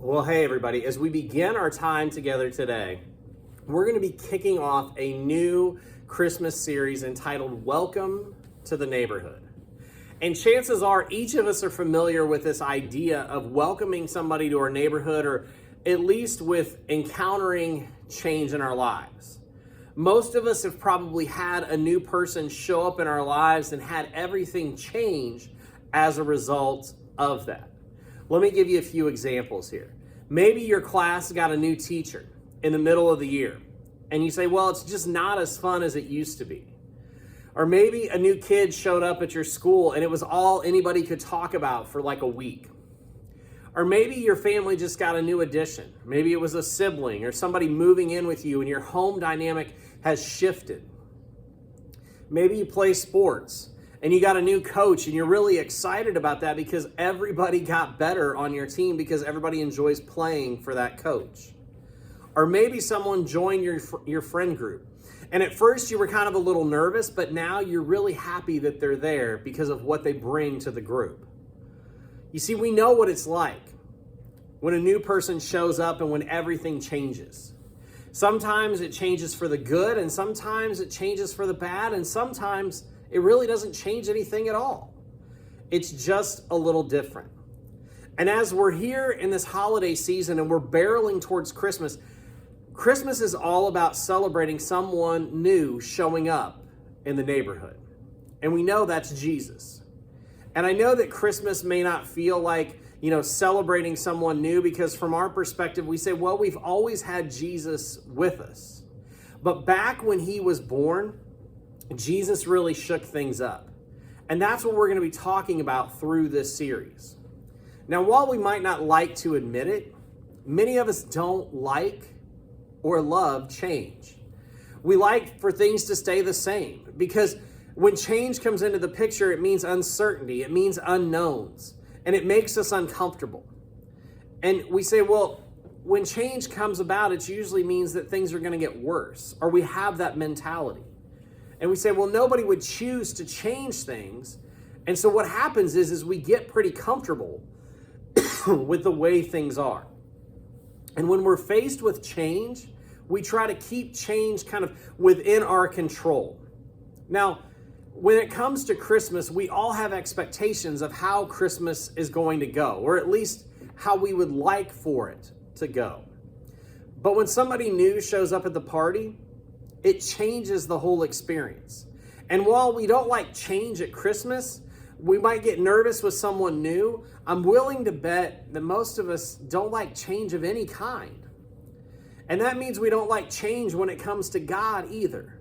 Well, hey, everybody. As we begin our time together today, we're going to be kicking off a new Christmas series entitled Welcome to the Neighborhood. And chances are each of us are familiar with this idea of welcoming somebody to our neighborhood, or at least with encountering change in our lives. Most of us have probably had a new person show up in our lives and had everything change as a result of that. Let me give you a few examples here. Maybe your class got a new teacher in the middle of the year, and you say, well, it's just not as fun as it used to be. Or maybe a new kid showed up at your school and it was all anybody could talk about for like a week. Or maybe your family just got a new addition. Maybe it was a sibling or somebody moving in with you and your home dynamic has shifted. Maybe you play sports and you got a new coach and you're really excited about that because everybody got better on your team because everybody enjoys playing for that coach. Or maybe someone joined your friend group. And at first you were kind of a little nervous, but now you're really happy that they're there because of what they bring to the group. You see, we know what it's like when a new person shows up and when everything changes. Sometimes it changes for the good, and sometimes it changes for the bad, and sometimes it really doesn't change anything at all. It's just a little different. And as we're here in this holiday season and we're barreling towards Christmas, Christmas is all about celebrating someone new showing up in the neighborhood. And we know that's Jesus. And I know that Christmas may not feel like, celebrating someone new, because from our perspective, we say, well, we've always had Jesus with us. But back when he was born, Jesus really shook things up. And that's what we're going to be talking about through this series. Now, while we might not like to admit it, many of us don't like or love change. We like for things to stay the same, because when change comes into the picture, it means uncertainty, it means unknowns, and it makes us uncomfortable. And we say, well, when change comes about, it usually means that things are going to get worse, or we have that mentality. And we say, well, nobody would choose to change things. And so what happens is we get pretty comfortable with the way things are. And when we're faced with change, we try to keep change kind of within our control. Now, when it comes to Christmas, we all have expectations of how Christmas is going to go, or at least how we would like for it to go. But when somebody new shows up at the party, it changes the whole experience. And while we don't like change at Christmas, we might get nervous with someone new. I'm willing to bet that most of us don't like change of any kind. And that means we don't like change when it comes to God either.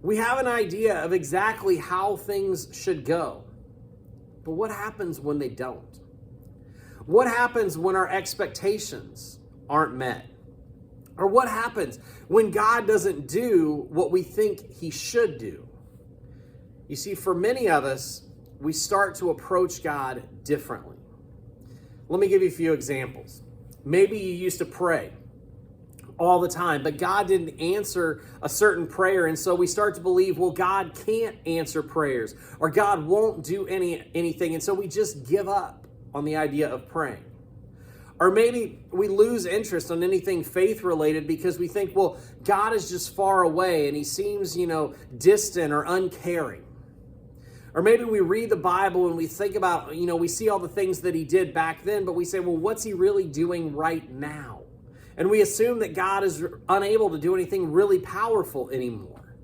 We have an idea of exactly how things should go. But what happens when they don't? What happens when our expectations aren't met? Or what happens when God doesn't do what we think he should do? You see, for many of us, we start to approach God differently. Let me give you a few examples. Maybe you used to pray all the time, but God didn't answer a certain prayer, and so we start to believe, well, God can't answer prayers, or God won't do anything, and so we just give up on the idea of praying. Or maybe we lose interest on anything faith-related because we think, well, God is just far away and he seems, distant or uncaring. Or maybe we read the Bible and we think about, we see all the things that he did back then, but we say, well, what's he really doing right now? And we assume that God is unable to do anything really powerful anymore.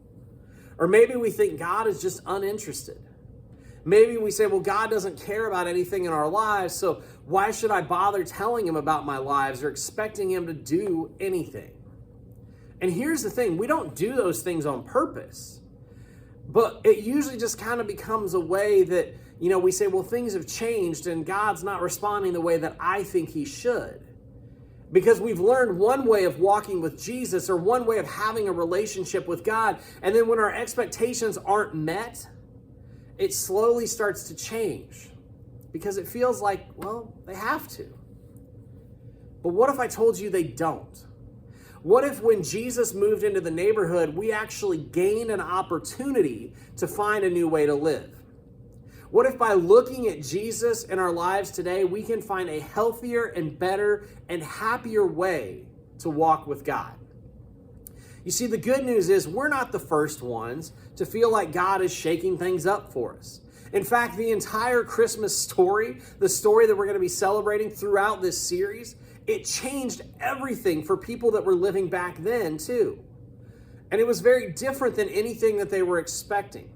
Or maybe we think God is just uninterested. Maybe we say, well, God doesn't care about anything in our lives, so why should I bother telling him about my lives or expecting him to do anything? And here's the thing, we don't do those things on purpose, but it usually just kind of becomes a way that, we say, well, things have changed and God's not responding the way that I think he should. Because we've learned one way of walking with Jesus, or one way of having a relationship with God, and then when our expectations aren't met, it slowly starts to change because it feels like, well, they have to. But what if I told you they don't? What if when Jesus moved into the neighborhood, we actually gained an opportunity to find a new way to live? What if by looking at Jesus in our lives today, we can find a healthier and better and happier way to walk with God? You see, the good news is we're not the first ones to feel like God is shaking things up for us. In fact, the entire Christmas story, the story that we're going to be celebrating throughout this series, it changed everything for people that were living back then too. And it was very different than anything that they were expecting.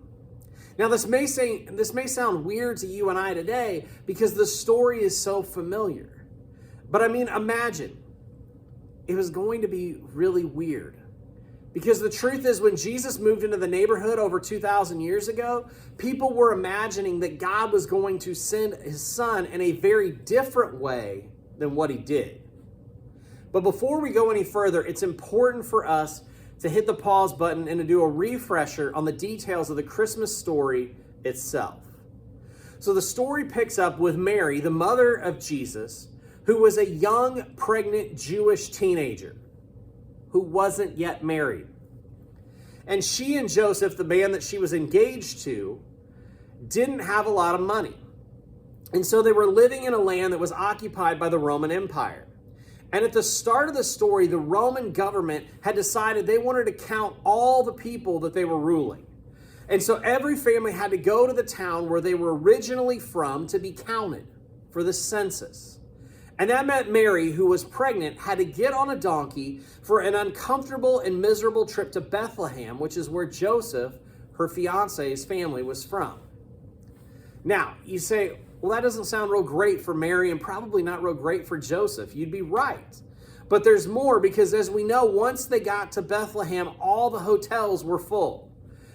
Now, this may sound weird to you and I today because the story is so familiar. But I mean, imagine it was going to be really weird. Because the truth is, when Jesus moved into the neighborhood over 2,000 years ago, people were imagining that God was going to send his son in a very different way than what he did. But before we go any further, it's important for us to hit the pause button and to do a refresher on the details of the Christmas story itself. So the story picks up with Mary, the mother of Jesus, who was a young, pregnant Jewish teenager who wasn't yet married. And she and Joseph, the man that she was engaged to, didn't have a lot of money. And so they were living in a land that was occupied by the Roman Empire. And at the start of the story, the Roman government had decided they wanted to count all the people that they were ruling. And so every family had to go to the town where they were originally from to be counted for the census. And that meant Mary, who was pregnant, had to get on a donkey for an uncomfortable and miserable trip to Bethlehem, which is where Joseph, her fiance's family, was from. Now, you say, well, that doesn't sound real great for Mary and probably not real great for Joseph. You'd be right. But there's more, because as we know, once they got to Bethlehem, all the hotels were full.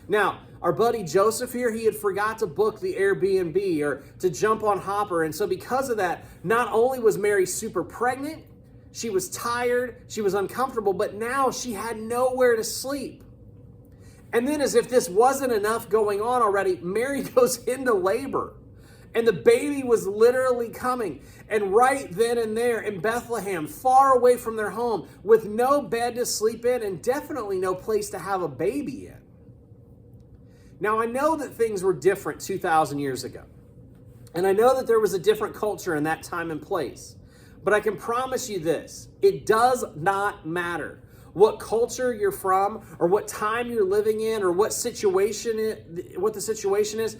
Now, our buddy Joseph here, he had forgot to book the Airbnb or to jump on Hopper. And so because of that, not only was Mary super pregnant, she was tired, she was uncomfortable, but now she had nowhere to sleep. And then, as if this wasn't enough going on already, Mary goes into labor. And the baby was literally coming. And right then and there in Bethlehem, far away from their home, with no bed to sleep in and definitely no place to have a baby in. Now, I know that things were different 2,000 years ago. And I know that there was a different culture in that time and place. But I can promise you this, it does not matter what culture you're from or what time you're living in or what the situation is.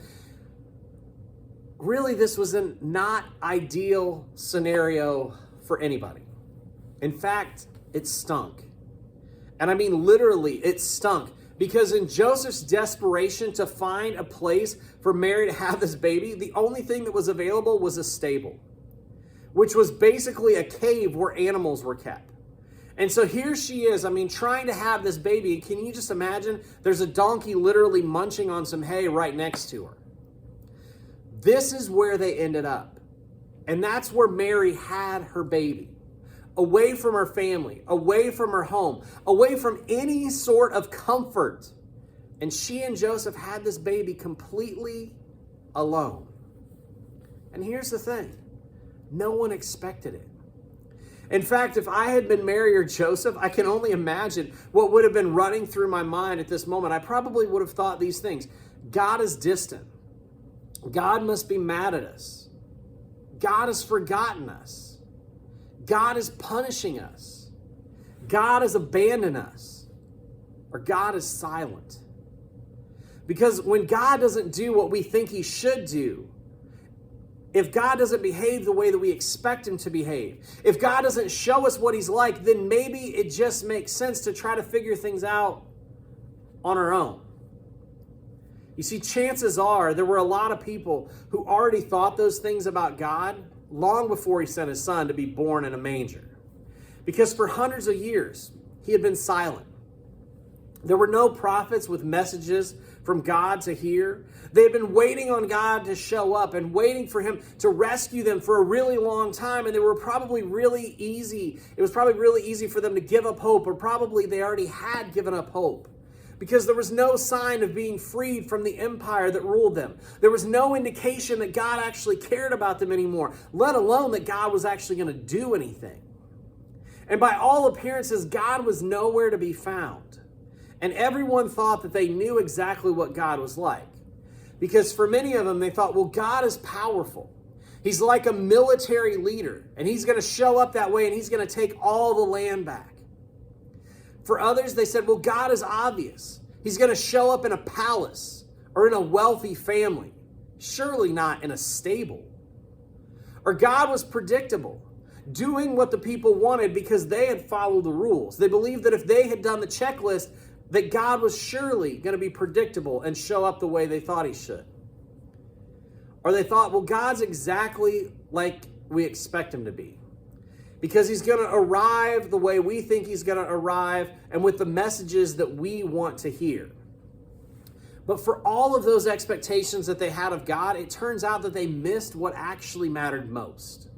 Really, this was a not ideal scenario for anybody. In fact, it stunk. And I mean literally, it stunk. Because in Joseph's desperation to find a place for Mary to have this baby, the only thing that was available was a stable, which was basically a cave where animals were kept. And so here she is, trying to have this baby. Can you just imagine? There's a donkey literally munching on some hay right next to her. This is where they ended up. And that's where Mary had her baby. Away from her family, away from her home, away from any sort of comfort. And she and Joseph had this baby completely alone. And here's the thing, no one expected it. In fact, if I had been Mary or Joseph, I can only imagine what would have been running through my mind at this moment. I probably would have thought these things. God is distant. God must be mad at us. God has forgotten us. God is punishing us. God has abandoned us. Or God is silent. Because when God doesn't do what we think he should do, if God doesn't behave the way that we expect him to behave, if God doesn't show us what he's like, then maybe it just makes sense to try to figure things out on our own. You see, chances are there were a lot of people who already thought those things about God long before he sent his son to be born in a manger. Because for hundreds of years, he had been silent. There were no prophets with messages from God to hear. They had been waiting on God to show up and waiting for him to rescue them for a really long time. And they were probably really easy. It was probably really easy for them to give up hope, or probably they already had given up hope. Because there was no sign of being freed from the empire that ruled them. There was no indication that God actually cared about them anymore, let alone that God was actually going to do anything. And by all appearances, God was nowhere to be found. And everyone thought that they knew exactly what God was like. Because for many of them, they thought, well, God is powerful. He's like a military leader, and he's going to show up that way, and he's going to take all the land back. For others, they said, well, God is obvious. He's going to show up in a palace or in a wealthy family, surely not in a stable. Or God was predictable, doing what the people wanted because they had followed the rules. They believed that if they had done the checklist, that God was surely going to be predictable and show up the way they thought he should. Or they thought, well, God's exactly like we expect him to be, because he's going to arrive the way we think he's going to arrive and with the messages that we want to hear. But for all of those expectations that they had of God, it turns out that they missed what actually mattered most.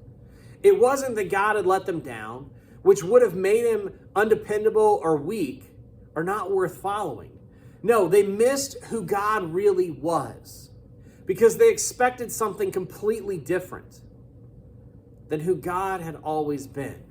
It wasn't that God had let them down, which would have made him undependable or weak or not worth following. No, they missed who God really was, because they expected something completely different than who God had always been.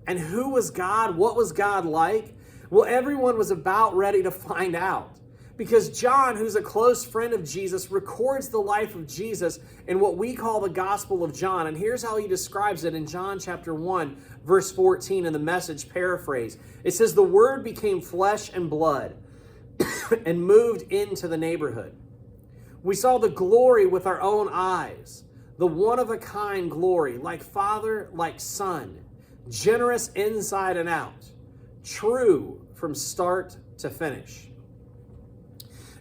And who was God? What was God like? Well, everyone was about ready to find out, because John, who's a close friend of Jesus, records the life of Jesus in what we call the Gospel of John. And here's how he describes it in John chapter 1, verse 14 in the Message paraphrase. It says, "The Word became flesh and blood and moved into the neighborhood. We saw the glory with our own eyes, the one-of-a-kind glory, like Father, like Son, generous inside and out, true from start to finish."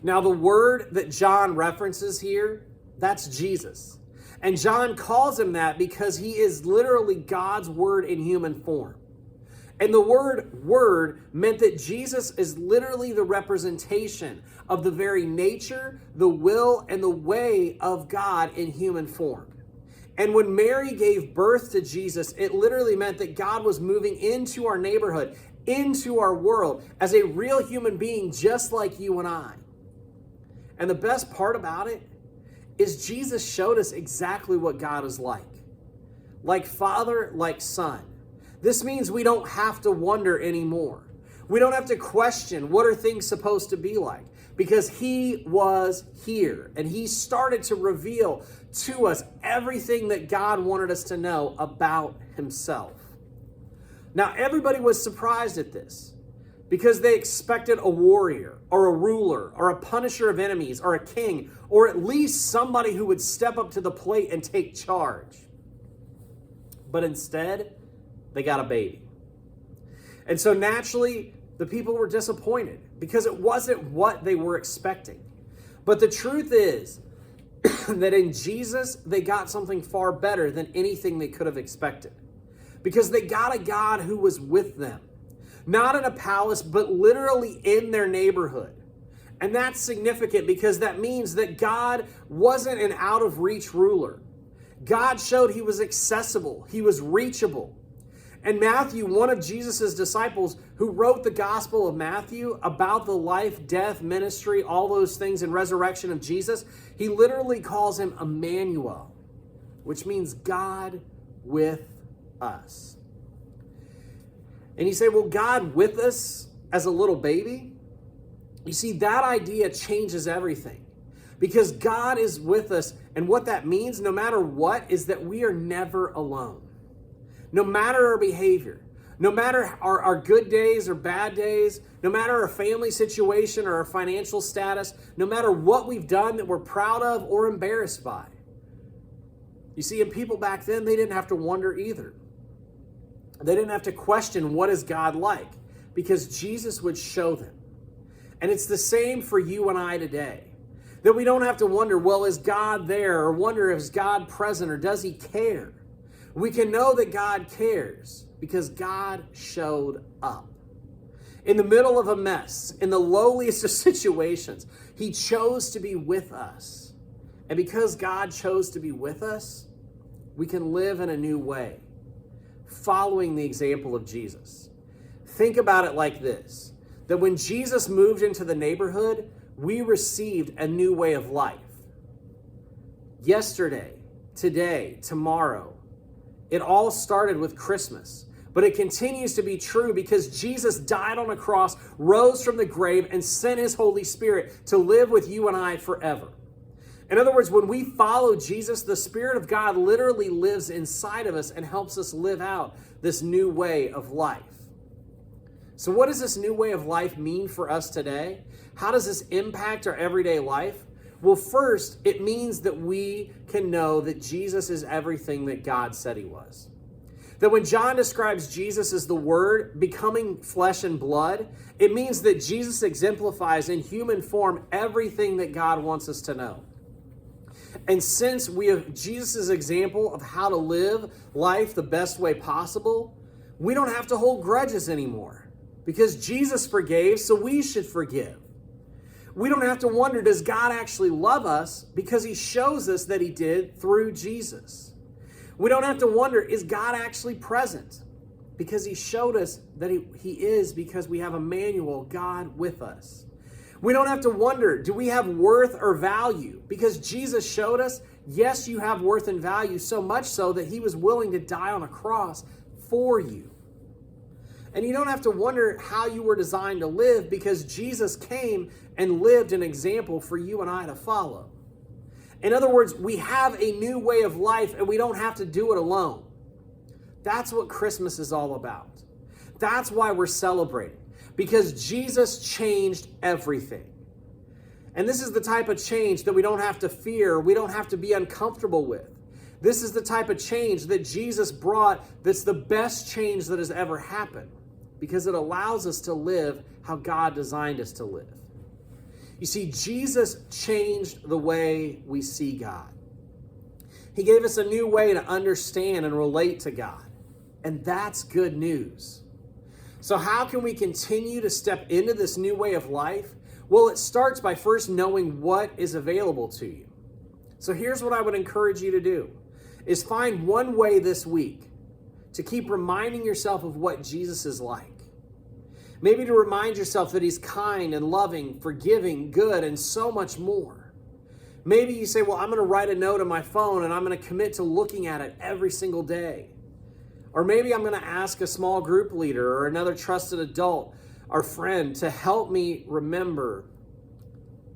Now, the word that John references here, that's Jesus. And John calls him that because he is literally God's word in human form. And the word meant that Jesus is literally the representation of the very nature, the will, and the way of God in human form. And when Mary gave birth to Jesus, it literally meant that God was moving into our neighborhood, into our world, as a real human being just like you and I. And the best part about it is Jesus showed us exactly what God is like Father, like Son. This means we don't have to wonder anymore. We don't have to question what are things supposed to be like, because he was here and he started to reveal to us everything that God wanted us to know about himself. Now, everybody was surprised at this because they expected a warrior or a ruler or a punisher of enemies or a king, or at least somebody who would step up to the plate and take charge. But instead, they got a baby. And so naturally, the people were disappointed because it wasn't what they were expecting. But the truth is that in Jesus, they got something far better than anything they could have expected, because they got a God who was with them, not in a palace, but literally in their neighborhood. And that's significant because that means that God wasn't an out-of-reach ruler. God showed he was accessible, he was reachable. And Matthew, one of Jesus' disciples who wrote the Gospel of Matthew about the life, death, ministry, all those things, and resurrection of Jesus, he literally calls him Emmanuel, which means God with us. And you say, well, God with us as a little baby? You see, that idea changes everything, because God is with us. And what that means, no matter what, is that we are never alone. No matter our behavior, no matter our good days or bad days, no matter our family situation or our financial status, no matter what we've done that we're proud of or embarrassed by. You see, and people back then, they didn't have to wonder either. They didn't have to question what is God like, because Jesus would show them. And it's the same for you and I today. That we don't have to wonder, well, is God there? Or wonder, is God present? Or does he care? We can know that God cares because God showed up. In the middle of a mess, in the lowliest of situations, he chose to be with us. And because God chose to be with us, we can live in a new way, following the example of Jesus. Think about it like this, that when Jesus moved into the neighborhood, we received a new way of life. Yesterday, today, tomorrow, it all started with Christmas, But it continues to be true because Jesus died on a cross, rose from the grave, and sent his Holy Spirit to live with you and I forever. In other words, when we follow Jesus, the Spirit of God literally lives inside of us and helps us live out this new way of life. So what does this new way of life mean for us today? How does this impact our everyday life? Well, first, it means that we can know that Jesus is everything that God said he was. That when John describes Jesus as the Word becoming flesh and blood, it means that Jesus exemplifies in human form everything that God wants us to know. And since we have Jesus' example of how to live life the best way possible, we don't have to hold grudges anymore because Jesus forgave, so we should forgive. We don't have to wonder, does God actually love us? Because he shows us that he did through Jesus. We don't have to wonder, is God actually present? Because he showed us that he is, because we have Emmanuel, God with us. We don't have to wonder, do we have worth or value? Because Jesus showed us, yes, you have worth and value, so much so that he was willing to die on a cross for you. And you don't have to wonder how you were designed to live, because Jesus came and lived an example for you and I to follow. In other words, we have a new way of life and we don't have to do it alone. That's what Christmas is all about. That's why we're celebrating, because Jesus changed everything. And this is the type of change that we don't have to fear, we don't have to be uncomfortable with. This is the type of change that Jesus brought that's the best change that has ever happened, because it allows us to live how God designed us to live. You see, Jesus changed the way we see God. He gave us a new way to understand and relate to God. And that's good news. So how can we continue to step into this new way of life? Well, it starts by first knowing what is available to you. So here's what I would encourage you to do, is find one way this week to keep reminding yourself of what Jesus is like. Maybe to remind yourself that he's kind and loving, forgiving, good, and so much more. Maybe you say, well, I'm going to write a note on my phone and I'm going to commit to looking at it every single day. Or maybe I'm going to ask a small group leader or another trusted adult or friend to help me remember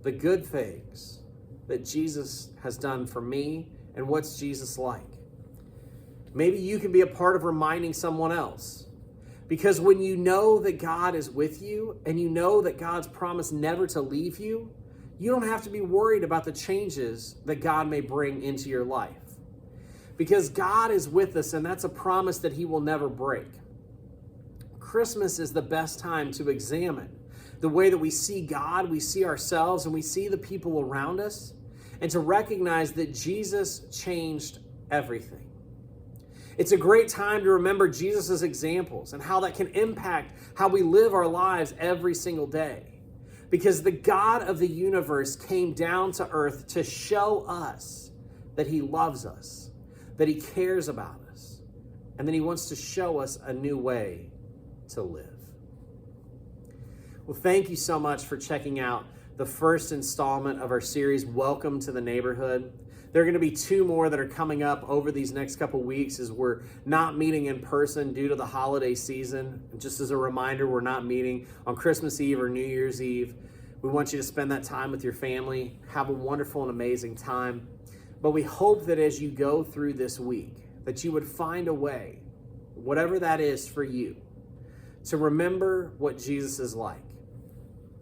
the good things that Jesus has done for me and what's Jesus like. Maybe you can be a part of reminding someone else. Because when you know that God is with you and you know that God's promised never to leave you, you don't have to be worried about the changes that God may bring into your life. Because God is with us, and that's a promise that he will never break. Christmas is the best time to examine the way that we see God, we see ourselves, and we see the people around us, and to recognize that Jesus changed everything. It's a great time to remember Jesus' examples and how that can impact how we live our lives every single day. Because the God of the universe came down to earth to show us that he loves us, that he cares about us, and that he wants to show us a new way to live. Well, thank you so much for checking out the first installment of our series, Welcome to the Neighborhood. There are going to be 2 more that are coming up over these next couple weeks as we're not meeting in person due to the holiday season. Just as a reminder, we're not meeting on Christmas Eve or New Year's Eve. We want you to spend that time with your family, have a wonderful and amazing time. But we hope that as you go through this week, that you would find a way, whatever that is for you, to remember what Jesus is like,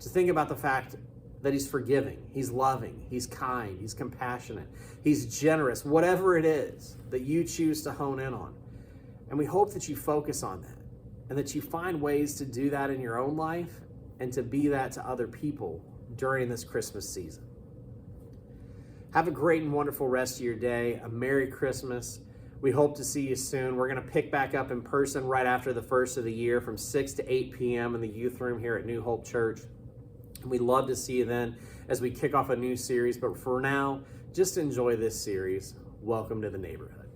to think about the fact that he's forgiving, he's loving, he's kind, he's compassionate, he's generous, whatever it is that you choose to hone in on. And we hope that you focus on that and that you find ways to do that in your own life and to be that to other people during this Christmas season. Have a great and wonderful rest of your day. A Merry Christmas. We hope to see you soon. We're going to pick back up in person right after the first of the year from 6 to 8 p.m. in the youth room here at New Hope Church. We'd love to see you then as we kick off a new series. But for now, just enjoy this series. Welcome to the Neighborhood.